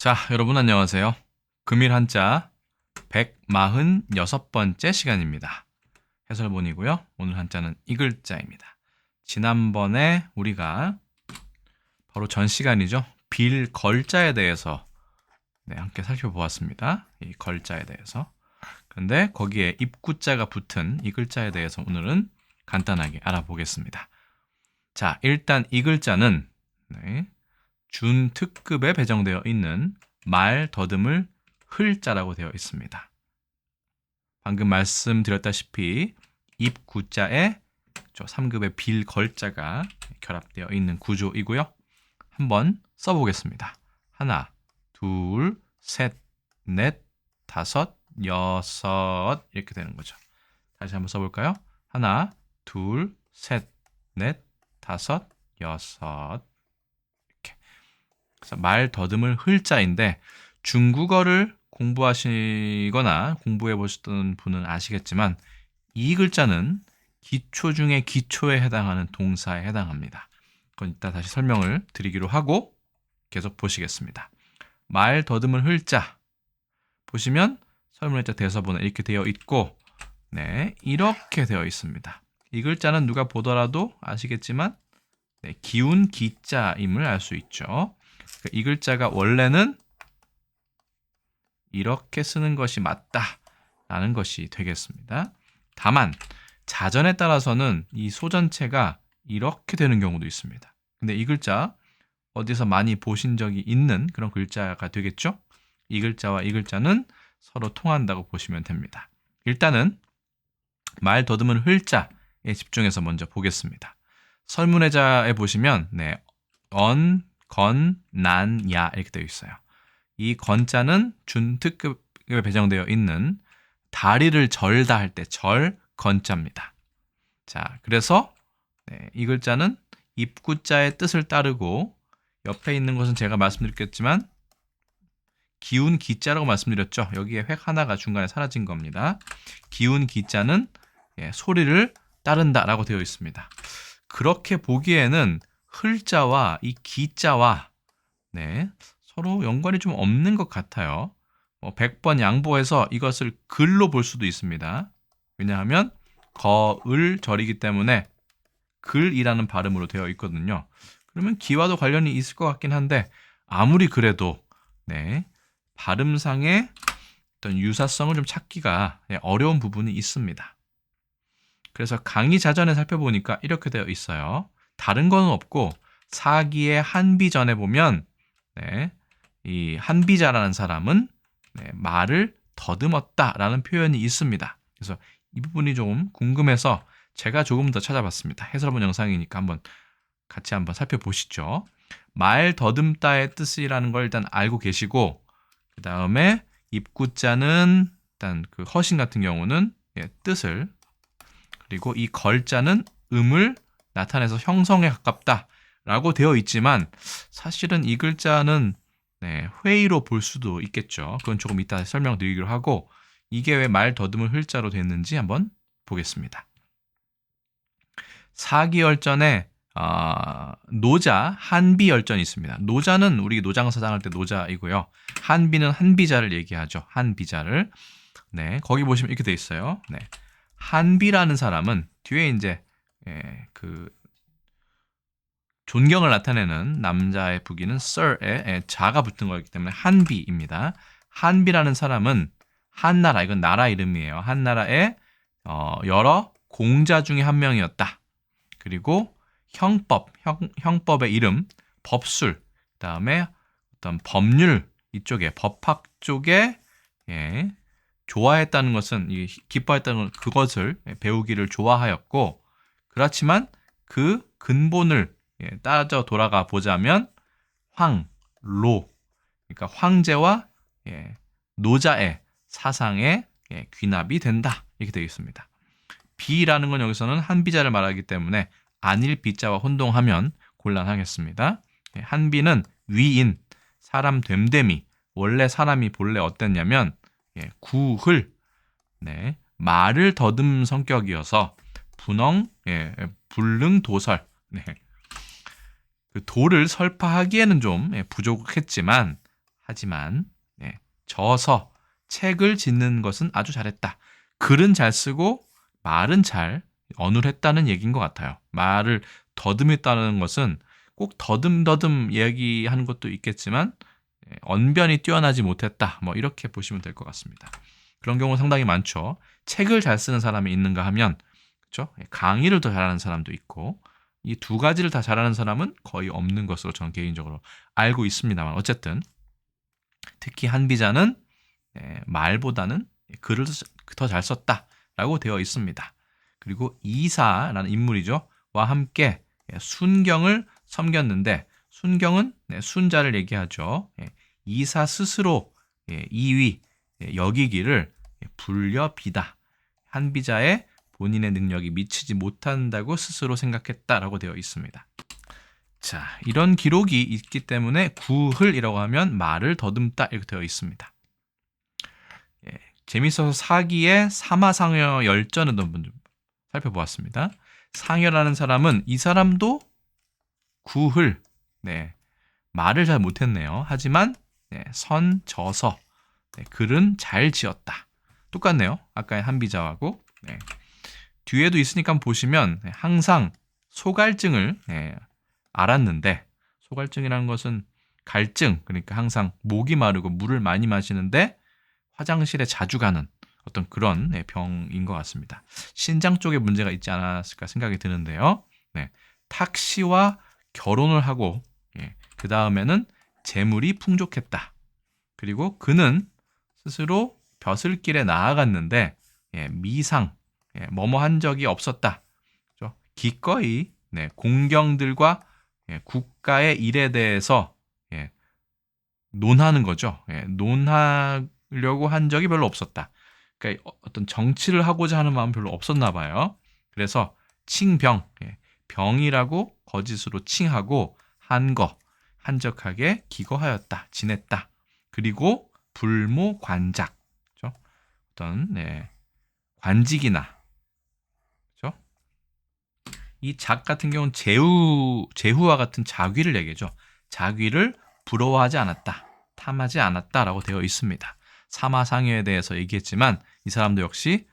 자, 여러분 안녕하세요. 금일 한자 146번째 시간입니다. 해설본이고요. 오늘 한자는 이 글자입니다. 지난번에 우리가 바로 전 시간이죠. 빌 걸자에 대해서 함께 살펴보았습니다. 이 걸자에 대해서. 그런데 거기에 입구자가 붙은 이 글자에 대해서 오늘은 간단하게 알아보겠습니다. 자, 일단 이 글자는 준특급에 배정되어 있는 말 더듬을 흘자라고 되어 있습니다. 방금 말씀드렸다시피 입구자에 3급의 빌걸자가 결합되어 있는 구조이고요. 한번 써보겠습니다. 하나, 둘, 셋, 넷, 다섯, 여섯 이렇게 되는 거죠. 다시 한번 써볼까요? 하나, 둘, 셋, 넷, 다섯, 여섯 이렇게. 그래서 말 더듬을 흘자인데 중국어를 공부하시거나 공부해 보셨던 분은 아시겠지만 이 글자는 기초 중에 기초에 해당하는 동사에 해당합니다. 그건 이따 다시 설명을 드리기로 하고 계속 보시겠습니다. 말 더듬을 흘자 보시면 설문의자 대서본에 이렇게 되어 있고 이렇게 되어 있습니다. 이 글자는 누가 보더라도 아시겠지만 기운 기자임을 알 수 있죠. 이 글자가 원래는 이렇게 쓰는 것이 맞다라는 것이 되겠습니다. 다만 자전에 따라서는 이 소전체가 이렇게 되는 경우도 있습니다. 근데 이 글자 어디서 많이 보신 적이 있는 그런 글자가 되겠죠? 이 글자와 이 글자는 서로 통한다고 보시면 됩니다. 일단은 말 더듬은 흘자에 집중해서 먼저 보겠습니다. 설문의자에 보시면 언, 건, 난, 야 이렇게 되어 있어요. 이 건자는 준특급에 배정되어 있는 다리를 절다 할 때 절, 건자입니다. 자, 그래서 이 글자는 입구자의 뜻을 따르고 옆에 있는 것은 제가 말씀드렸겠지만 기운 기자라고 말씀드렸죠. 여기에 획 하나가 중간에 사라진 겁니다. 기운 기자는 소리를 따른다라고 되어 있습니다. 그렇게 보기에는 흘자와 이 기자와 서로 연관이 좀 없는 것 같아요. 100번 양보해서 이것을 글로 볼 수도 있습니다. 왜냐하면 거을절이기 때문에 글이라는 발음으로 되어 있거든요. 그러면 기와도 관련이 있을 것 같긴 한데 아무리 그래도 발음상의 어떤 유사성을 좀 찾기가 어려운 부분이 있습니다. 그래서 강의 자전에 살펴보니까 이렇게 되어 있어요. 다른 건 없고 사기의 한비전에 보면 이 한비자라는 사람은 말을 더듬었다라는 표현이 있습니다. 그래서 이 부분이 조금 궁금해서 제가 조금 더 찾아봤습니다. 해설본 영상이니까 같이 한번 살펴보시죠. 말 더듬다의 뜻이라는 걸 일단 알고 계시고 그 다음에 입구자는 일단 그 허신 같은 경우는 뜻을 그리고 이 걸자는 음을 나타내서 형성에 가깝다라고 되어 있지만 사실은 이 글자는 회의로 볼 수도 있겠죠. 그건 조금 이따 설명드리기로 하고 이게 왜 말 더듬을 흘자로 됐는지 한번 보겠습니다. 사기열전에 노자, 한비열전이 있습니다. 노자는 우리 노장사장 할 때 노자이고요. 한비는 한비자를 얘기하죠. 한비자를. 거기 보시면 이렇게 돼 있어요. 한비라는 사람은 뒤에 이제 그 존경을 나타내는 남자의 부기는 sir에 자가 붙은 거기 때문에 한비입니다. 한비라는 사람은 한나라, 이건 나라 이름이에요. 한나라의 여러 공자 중에 한 명이었다. 그리고 형법의 이름, 법술, 그다음에 어떤 법률 이쪽에 법학 쪽에 좋아했다는 것은 기뻐했다는 그것을 배우기를 좋아하였고 그렇지만 그 근본을 따져 돌아가 보자면 황로 그러니까 황제와 노자의 사상에 귀납이 된다 이렇게 되어 있습니다. 비라는 건 여기서는 한비자를 말하기 때문에 안일 비자와 혼동하면 곤란하겠습니다. 한비는 위인, 사람 됨됨이 원래 사람이 본래 어땠냐면 구흘 말을 더듬 성격이어서 분엉, 불능도설 그 도를 설파하기에는 좀 부족했지만 하지만 져서 책을 짓는 것은 아주 잘했다. 글은 잘 쓰고 말은 잘 어눌했다는 얘기인 것 같아요. 말을 더듬했다는 것은 꼭 더듬더듬 얘기하는 것도 있겠지만 언변이 뛰어나지 못했다. 뭐 이렇게 보시면 될 것 같습니다. 그런 경우 상당히 많죠. 책을 잘 쓰는 사람이 있는가 하면 그렇죠? 강의를 더 잘하는 사람도 있고 이 두 가지를 다 잘하는 사람은 거의 없는 것으로 저는 개인적으로 알고 있습니다만 어쨌든 특히 한비자는 말보다는 글을 더 잘 썼다라고 되어 있습니다. 그리고 이사라는 인물이죠. 와 함께 순경을 섬겼는데 순경은 순자를 얘기하죠. 이사 스스로 이위 여기기를 불려비다. 한비자의 본인의 능력이 미치지 못한다고 스스로 생각했다라고 되어 있습니다. 자, 이런 기록이 있기 때문에 구흘이라고 하면 말을 더듬다 이렇게 되어 있습니다. 재밌어서 사기의 사마상여 열전을 한번 좀 살펴보았습니다. 상여라는 사람은 이 사람도 구흘 말을 잘 못했네요. 하지만 선저서 글은 잘 지었다. 똑같네요. 아까의 한비자하고 뒤에도 있으니까 보시면 항상 소갈증을 알았는데 소갈증이라는 것은 갈증 그러니까 항상 목이 마르고 물을 많이 마시는데 화장실에 자주 가는 어떤 그런 병인 것 같습니다. 신장 쪽에 문제가 있지 않았을까 생각이 드는데요. 탁시와 결혼을 하고 그 다음에는 재물이 풍족했다. 그리고 그는 스스로 벼슬길에 나아갔는데 미상 뭐뭐 한 적이 없었다. 그렇죠? 기꺼이 공경들과 국가의 일에 대해서 논하는 거죠. 논하려고 한 적이 별로 없었다. 그러니까 어떤 정치를 하고자 하는 마음 별로 없었나 봐요. 그래서 칭병, 병이라고 거짓으로 칭하고 한적하게 기거하였다, 지냈다. 그리고 불모관작, 그렇죠? 어떤 관직이나, 그렇죠? 이 작 같은 경우는 제후와 같은 자귀를 얘기죠. 자귀를 부러워하지 않았다, 탐하지 않았다라고 되어 있습니다. 사마상여에 대해서 얘기했지만 이 사람도 역시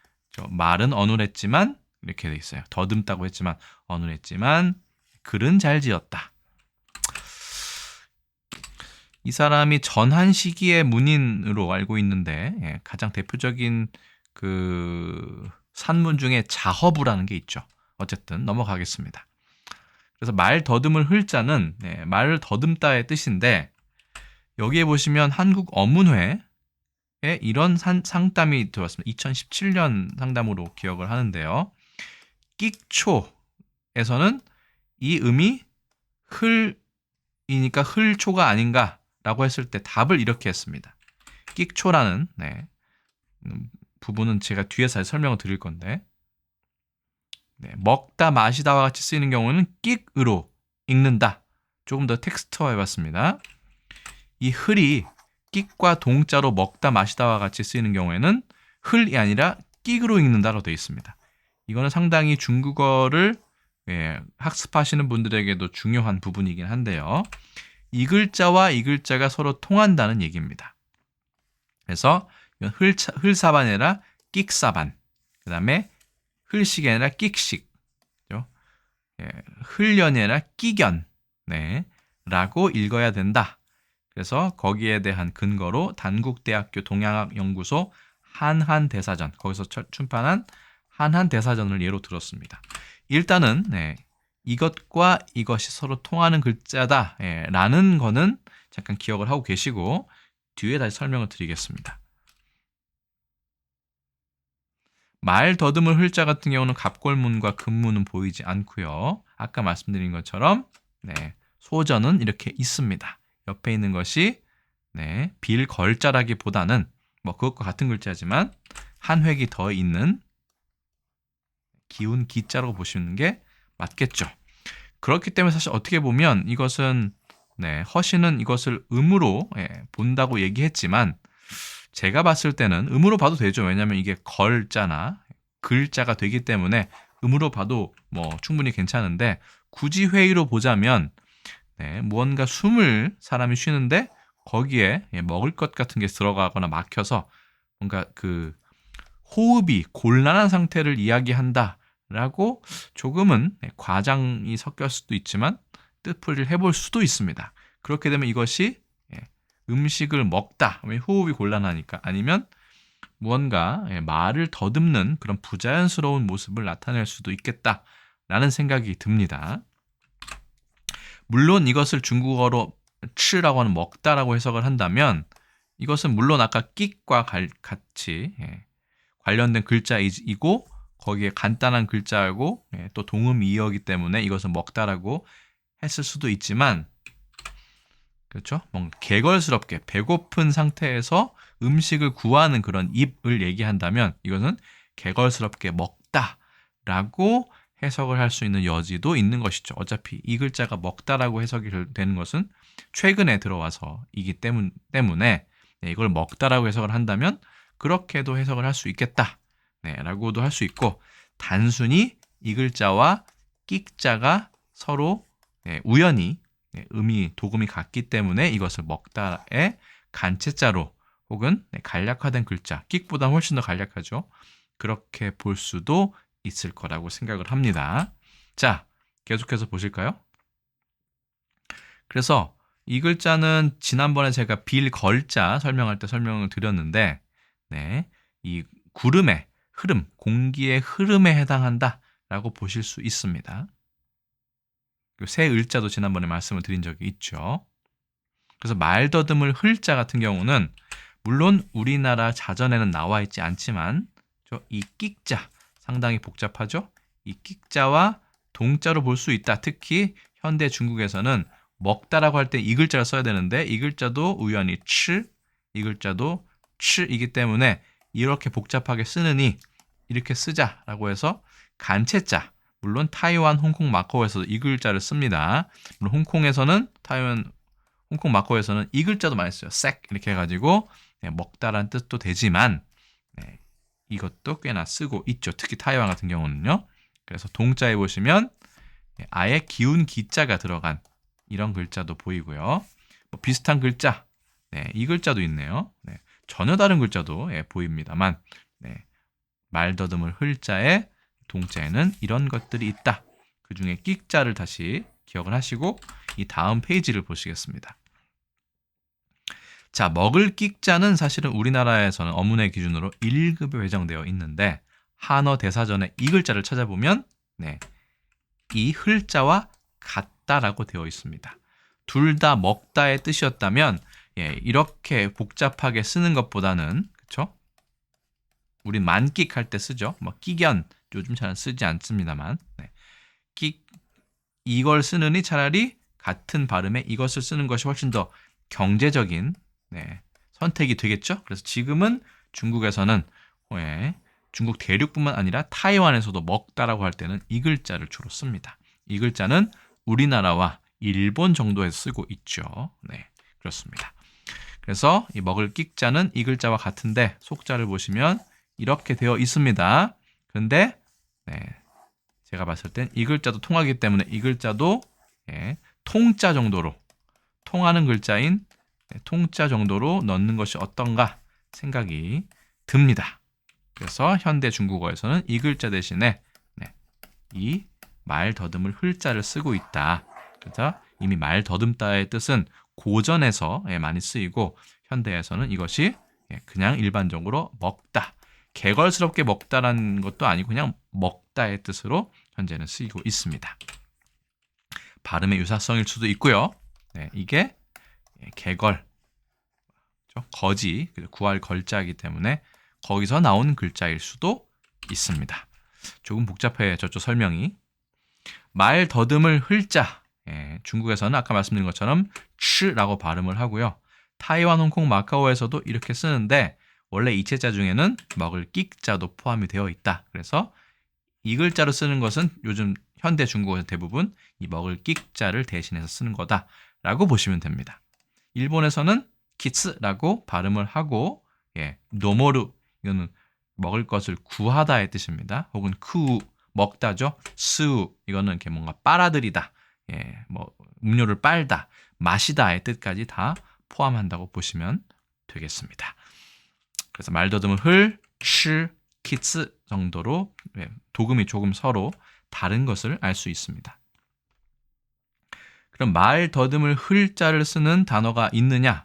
말은 어눌했지만 이렇게 돼 있어요. 더듬다고 했지만 어눌했지만 글은 잘 지었다. 이 사람이 전한 시기의 문인으로 알고 있는데 가장 대표적인 그 산문 중에 자허부라는 게 있죠. 어쨌든 넘어가겠습니다. 그래서 말 더듬을 흘자는 말을 더듬다의 뜻인데 여기에 보시면 한국 어문회에 이런 상담이 들어왔습니다. 2017년 상담으로 기억을 하는데요. 끽초에서는 이 음이 흘이니까 흘초가 아닌가라고 했을 때 답을 이렇게 했습니다. 끽초라는 부분은 제가 뒤에서 설명을 드릴 건데 먹다 마시다와 같이 쓰이는 경우는 끽으로 읽는다. 조금 더 텍스트화 해봤습니다. 이 흘이 끽과 동자로 먹다 마시다와 같이 쓰이는 경우에는 흘이 아니라 끽으로 읽는다로 되어 있습니다. 이거는 상당히 중국어를 학습하시는 분들에게도 중요한 부분이긴 한데요. 이 글자와 이 글자가 서로 통한다는 얘기입니다. 그래서 흘사반이 아니라 끽사반, 그 다음에 흘식이 아니라 끽식, 흘련이 아니라 끼견, 라고 읽어야 된다. 그래서 거기에 대한 근거로 단국대학교 동양학연구소 한한대사전, 거기서 출판한 한한대사전을 예로 들었습니다. 일단은 이것과 이것이 서로 통하는 글자다 라는 거는 잠깐 기억을 하고 계시고 뒤에 다시 설명을 드리겠습니다. 말 더듬을 흘자 같은 경우는 갑골문과 금문은 보이지 않고요. 아까 말씀드린 것처럼 소전은 이렇게 있습니다. 옆에 있는 것이 빌걸자라기보다는 뭐 그것과 같은 글자지만 한 획이 더 있는 기운 기자라고 보시는 게 맞겠죠. 그렇기 때문에 사실 어떻게 보면 이것은 허신은 이것을 음으로 본다고 얘기했지만 제가 봤을 때는 음으로 봐도 되죠. 왜냐하면 이게 걸자나 글자가 되기 때문에 음으로 봐도 뭐 충분히 괜찮은데 굳이 회의로 보자면 무언가 숨을 사람이 쉬는데 거기에 먹을 것 같은 게 들어가거나 막혀서 뭔가 그 호흡이 곤란한 상태를 이야기한다라고 조금은 과장이 섞였을 수도 있지만 뜻풀이를 해볼 수도 있습니다. 그렇게 되면 이것이 음식을 먹다, 호흡이 곤란하니까, 아니면 무언가 말을 더듬는 그런 부자연스러운 모습을 나타낼 수도 있겠다라는 생각이 듭니다. 물론 이것을 중국어로 치라고 하는 먹다라고 해석을 한다면 이것은 물론 아까 끽과 같이 관련된 글자이고 거기에 간단한 글자이고 또 동음이어이기 때문에 이것은 먹다라고 했을 수도 있지만, 그렇죠? 뭔가 개걸스럽게 배고픈 상태에서 음식을 구하는 그런 입을 얘기한다면 이것은 개걸스럽게 먹다라고 해석을 할 수 있는 여지도 있는 것이죠. 어차피 이 글자가 먹다라고 해석이 되는 것은 최근에 들어와서이기 때문에 이걸 먹다라고 해석을 한다면 그렇게도 해석을 할 수 있겠다. 라고도 할 수 있고, 단순히 이 글자와 끽자가 서로 우연히 도금이 같기 때문에 이것을 먹다의 간체자로 혹은 간략화된 글자, 끽보다 훨씬 더 간략하죠. 그렇게 볼 수도 있을 거라고 생각을 합니다. 자, 계속해서 보실까요? 그래서 이 글자는 지난번에 제가 빌걸자 설명할 때 설명을 드렸는데, 이 구름의 흐름, 공기의 흐름에 해당한다라고 보실 수 있습니다. 새 을자도 지난번에 말씀을 드린 적이 있죠. 그래서 말더듬을 흘자 같은 경우는 물론 우리나라 자전에는 나와 있지 않지만 이 끽자 상당히 복잡하죠. 이 끽자와 동자로 볼 수 있다. 특히 현대 중국에서는 먹다라고 할 때 이 글자를 써야 되는데 이 글자도 우연히 이 글자도 이기 때문에 이렇게 복잡하게 쓰느니 이렇게 쓰자라고 해서 간체자, 물론 타이완, 홍콩, 마카오에서도 이 글자를 씁니다. 물론 홍콩에서는 홍콩, 마카오에서는 이 글자도 많이 써요. 색 이렇게 해가지고 먹다라는 뜻도 되지만 이것도 꽤나 쓰고 있죠. 특히 타이완 같은 경우는요. 그래서 동자에 보시면 아예 기운 기자가 들어간 이런 글자도 보이고요. 비슷한 글자, 이 글자도 있네요. 전혀 다른 글자도 보입니다만 말더듬을 흘자에 동자에는 이런 것들이 있다. 그 중에 끽자를 다시 기억을 하시고 이 다음 페이지를 보시겠습니다. 자, 먹을 끽자는 사실은 우리나라에서는 어문의 기준으로 1급에 배정되어 있는데 한어 대사전에 이 글자를 찾아보면 이 흘자와 같다라고 되어 있습니다. 둘 다 먹다의 뜻이었다면 이렇게 복잡하게 쓰는 것보다는, 그렇죠? 우린 만끽 할 때 쓰죠. 끼견 요즘 잘 쓰지 않습니다만 끽 이걸 쓰느니 차라리 같은 발음에 이것을 쓰는 것이 훨씬 더 경제적인 선택이 되겠죠. 그래서 지금은 중국에서는 중국 대륙뿐만 아니라 타이완에서도 먹다라고 할 때는 이 글자를 주로 씁니다. 이 글자는 우리나라와 일본 정도에서 쓰고 있죠. 그렇습니다. 그래서 이 먹을 끽자는 이 글자와 같은데 속자를 보시면 이렇게 되어 있습니다. 그런데 제가 봤을 땐 이 글자도 통하기 때문에 이 글자도 통자 정도로 통하는 글자인 통자 정도로 넣는 것이 어떤가 생각이 듭니다. 그래서 현대 중국어에서는 이 글자 대신에 이 말더듬을 흘자를 쓰고 있다. 그래서 이미 말더듬다의 뜻은 고전에서 많이 쓰이고 현대에서는 이것이 그냥 일반적으로 먹다, 개걸스럽게 먹다라는 것도 아니고 그냥 먹다의 뜻으로 현재는 쓰이고 있습니다. 발음의 유사성일 수도 있고요. 이게 개걸, 거지, 구할 걸자이기 때문에 거기서 나온 글자일 수도 있습니다. 조금 복잡해졌죠, 설명이. 말 더듬을 흘자, 중국에서는 아까 말씀드린 것처럼 치라고 발음을 하고요. 타이완, 홍콩, 마카오에서도 이렇게 쓰는데 원래 이체자 중에는 먹을 끽자도 포함이 되어 있다. 그래서 이 글자로 쓰는 것은 요즘 현대 중국어에서 대부분 이 먹을 끽자를 대신해서 쓰는 거다라고 보시면 됩니다. 일본에서는 키츠라고 발음을 하고 노모루, 이거는 먹을 것을 구하다의 뜻입니다. 혹은 쿠, 먹다죠. 스, 이거는 이렇게 뭔가 빨아들이다, 음료를 빨다, 마시다의 뜻까지 다 포함한다고 보시면 되겠습니다. 그래서 말더듬은 흘, 치, 키츠 정도로 도금이 조금 서로 다른 것을 알 수 있습니다. 그럼 말더듬을 흘자를 쓰는 단어가 있느냐?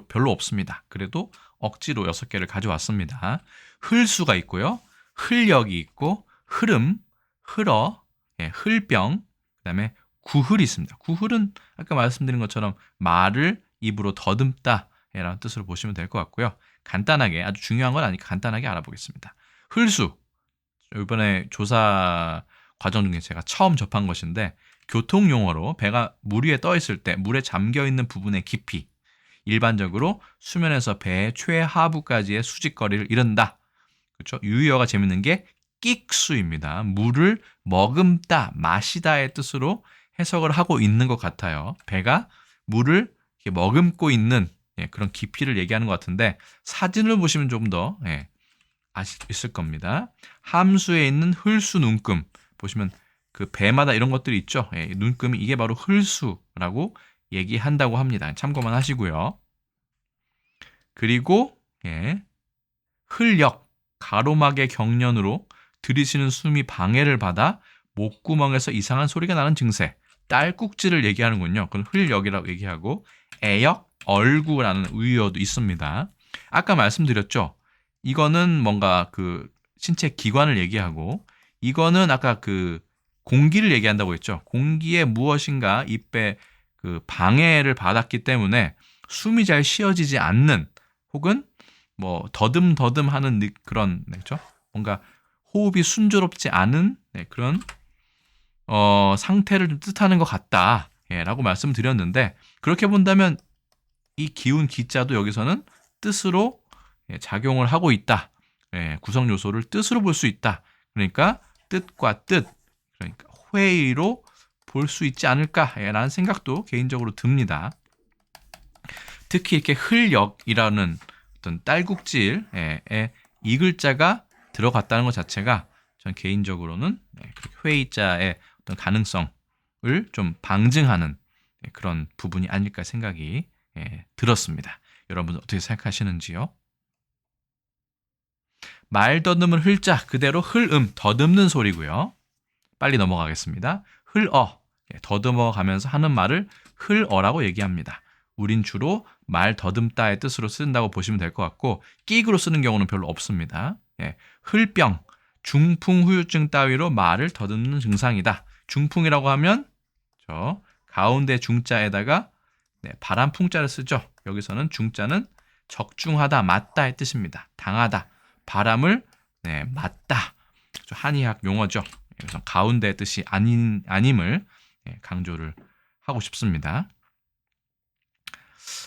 별로 없습니다. 그래도 억지로 6개를 가져왔습니다. 흘수가 있고요. 흘력이 있고 흐름, 흘어, 흘병, 그다음에 구흘이 있습니다. 구흘은 아까 말씀드린 것처럼 말을 입으로 더듬다 라는 뜻으로 보시면 될 것 같고요. 간단하게, 아주 중요한 건 아니까 간단하게 알아보겠습니다. 흘수, 이번에 조사 과정 중에 제가 처음 접한 것인데 교통용어로 배가 물 위에 떠 있을 때 물에 잠겨 있는 부분의 깊이, 일반적으로 수면에서 배의 최하부까지의 수직거리를 이른다. 그렇죠? 유의어가 재밌는 게 끽수입니다. 물을 머금다, 마시다의 뜻으로 해석을 하고 있는 것 같아요. 배가 물을 이렇게 머금고 있는 그런 깊이를 얘기하는 것 같은데 사진을 보시면 좀 더 있을 겁니다. 함수에 있는 흘수 눈금 보시면 그 배마다 이런 것들이 있죠. 눈금이 이게 바로 흘수라고 얘기한다고 합니다. 참고만 하시고요. 그리고 흘력, 가로막의 경련으로 들이쉬는 숨이 방해를 받아 목구멍에서 이상한 소리가 나는 증세, 딸꾹질을 얘기하는군요. 그건 흘력이라고 얘기하고 애역, 얼구라는 의어도 있습니다. 아까 말씀드렸죠. 이거는 뭔가 그 신체 기관을 얘기하고 이거는 아까 그 공기를 얘기한다고 했죠. 공기에 무엇인가 입에 그 방해를 받았기 때문에 숨이 잘 쉬어지지 않는 혹은 뭐 더듬더듬하는 그런 그렇죠? 뭔가 호흡이 순조롭지 않은 그런 상태를 좀 뜻하는 것 같다라고 말씀드렸는데 그렇게 본다면 이 기운 기자도 여기서는 뜻으로 작용을 하고 있다. 구성 요소를 뜻으로 볼 수 있다. 그러니까 뜻과 뜻, 그러니까 회의로 볼 수 있지 않을까라는 생각도 개인적으로 듭니다. 특히 이렇게 흘력이라는 어떤 딸꾹질에 이 글자가 들어갔다는 것 자체가 전 개인적으로는 회의자의 어떤 가능성을 좀 방증하는 그런 부분이 아닐까 생각이 들었습니다. 여러분 어떻게 생각하시는지요? 말 더듬을 흘자 그대로 흘음 더듬는 소리고요. 빨리 넘어가겠습니다. 흘어 더듬어 가면서 하는 말을 흘어라고 얘기합니다. 우린 주로 말 더듬다의 뜻으로 쓴다고 보시면 될 것 같고 끽으로 쓰는 경우는 별로 없습니다. 흘병, 중풍 후유증 따위로 말을 더듬는 증상이다. 중풍이라고 하면 저 가운데 중자에다가 바람 풍자를 쓰죠. 여기서는 중자는 적중하다, 맞다의 뜻입니다. 당하다, 바람을 맞다. 한의학 용어죠. 그래서 가운데의 뜻이 아님을 강조를 하고 싶습니다.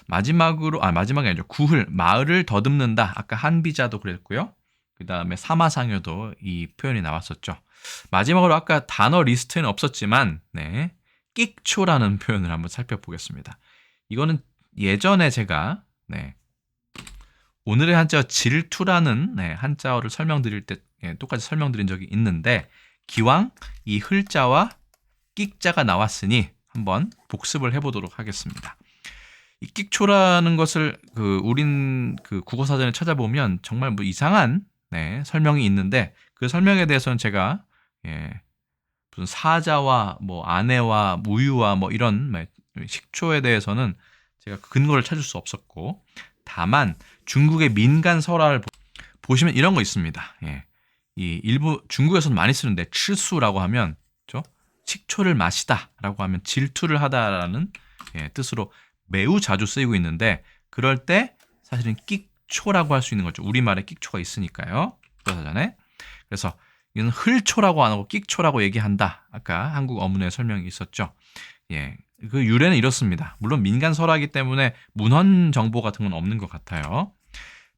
마지막이 아니죠. 구흘, 마을을 더듬는다. 아까 한비자도 그랬고요. 그 다음에 사마상여도 이 표현이 나왔었죠. 마지막으로 아까 단어 리스트에는 없었지만 끽초라는 표현을 한번 살펴보겠습니다. 이거는 예전에 제가 오늘의 한자어 질투라는 한자어를 설명드릴 때 똑같이 설명드린 적이 있는데 기왕 이 흘자와 끽자가 나왔으니 한번 복습을 해보도록 하겠습니다. 이 끽초라는 것을 우린 국어사전에 찾아보면 정말 뭐 이상한 설명이 있는데 그 설명에 대해서는 제가 무슨 사자와 뭐 아내와 무유와 뭐 이런 식초에 대해서는 제가 근거를 찾을 수 없었고 다만 중국의 민간 설화를 보시면 이런 거 있습니다. 이 일부 중국에서는 많이 쓰는데 칠수라고 하면 식초를 마시다라고 하면 질투를 하다라는 뜻으로 매우 자주 쓰이고 있는데 그럴 때 사실은 끽초라고 할 수 있는 거죠. 우리말에 끽초가 있으니까요. 그러잖아요. 그래서 이건 흘초라고 안 하고 끽초라고 얘기한다. 아까 한국 어문에 설명이 있었죠. 그 유래는 이렇습니다. 물론 민간 설화이기 때문에 문헌 정보 같은 건 없는 것 같아요.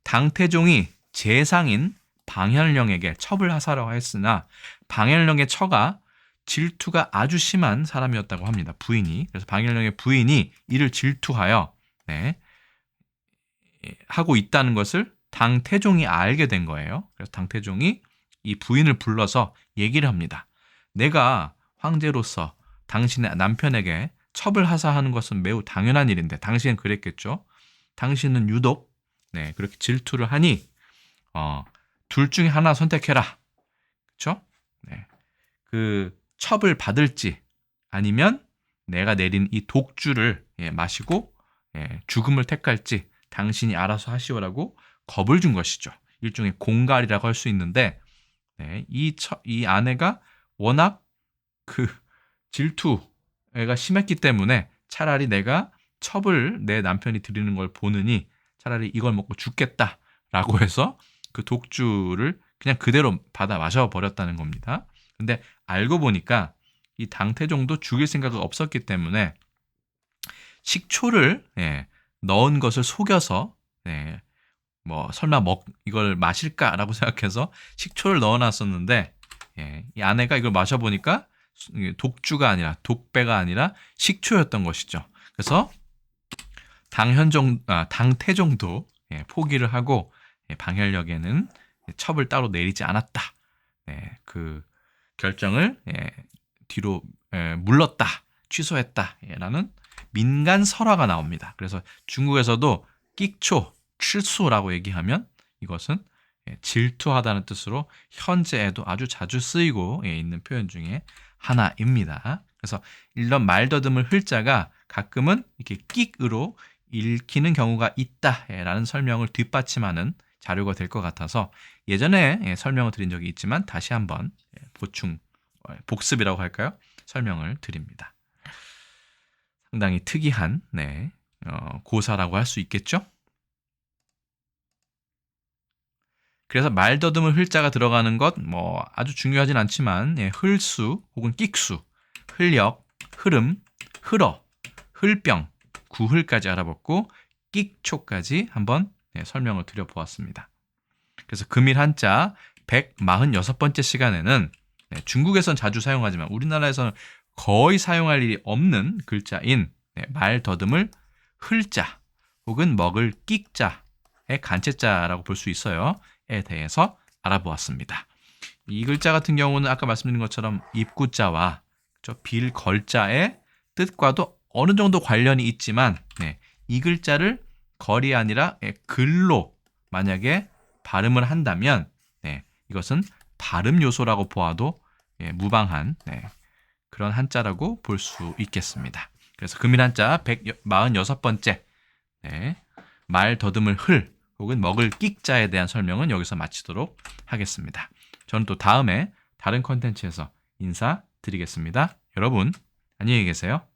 당태종이 재상인 방현령에게 첩을 하사라고 했으나 방현령의 처가 질투가 아주 심한 사람이었다고 합니다. 부인이. 그래서 방현령의 부인이 이를 질투하여 하고 있다는 것을 당태종이 알게 된 거예요. 그래서 당태종이 이 부인을 불러서 얘기를 합니다. 내가 황제로서 당신의 남편에게 첩을 하사하는 것은 매우 당연한 일인데 당시엔 그랬겠죠. 당신은 유독 그렇게 질투를 하니 둘 중에 하나 선택해라. 그렇죠? 그 첩을 받을지 아니면 내가 내린 이 독주를 마시고 죽음을 택할지 당신이 알아서 하시오라고 겁을 준 것이죠. 일종의 공갈이라고 할 수 있는데 이 아내가 워낙 그 질투가 심했기 때문에 차라리 내가 첩을 내 남편이 드리는 걸 보느니 차라리 이걸 먹고 죽겠다라고 해서 그 독주를 그냥 그대로 받아 마셔버렸다는 겁니다. 근데 알고 보니까 이 당태종도 죽일 생각이 없었기 때문에 식초를 넣은 것을 속여서 뭐 설마 이걸 마실까라고 생각해서 식초를 넣어놨었는데 이 아내가 이걸 마셔보니까 독주가 아니라 독배가 아니라 식초였던 것이죠. 그래서 당태종도 포기를 하고 방혈력에는 첩을 따로 내리지 않았다. 그 결정을 뒤로 물렀다, 취소했다라는 민간 설화가 나옵니다. 그래서 중국에서도 끽초, 칠수라고 얘기하면 이것은 질투하다는 뜻으로 현재에도 아주 자주 쓰이고 있는 표현 중에 하나입니다. 그래서 이런 말더듬을 흘자가 가끔은 이렇게 끽으로 읽히는 경우가 있다라는 설명을 뒷받침하는 자료가 될 것 같아서 예전에 설명을 드린 적이 있지만 다시 한번 복습이라고 할까요? 설명을 드립니다. 상당히 특이한 고사라고 할 수 있겠죠? 그래서 말더듬을 흘자가 들어가는 것 아주 중요하진 않지만 흘수 혹은 끽수, 흘력, 흐름, 흘어, 흘병, 구흘까지 알아봤고 끽초까지 한번 설명을 드려보았습니다. 그래서 금일 한자 146번째 시간에는 중국에선 자주 사용하지만 우리나라에서는 거의 사용할 일이 없는 글자인 말더듬을 흘자 혹은 먹을 끽자의 간체자라고 볼 수 있어요. 에 대해서 알아보았습니다. 이 글자 같은 경우는 아까 말씀드린 것처럼 입구자와 빌걸자의 뜻과도 어느 정도 관련이 있지만 이 글자를 걸이 아니라 글로 만약에 발음을 한다면 이것은 발음 요소라고 보아도 무방한 그런 한자라고 볼 수 있겠습니다. 그래서 금일 한자 146번째 말 더듬을 흘 혹은 먹을 끽자에 대한 설명은 여기서 마치도록 하겠습니다. 저는 또 다음에 다른 컨텐츠에서 인사드리겠습니다. 여러분 안녕히 계세요.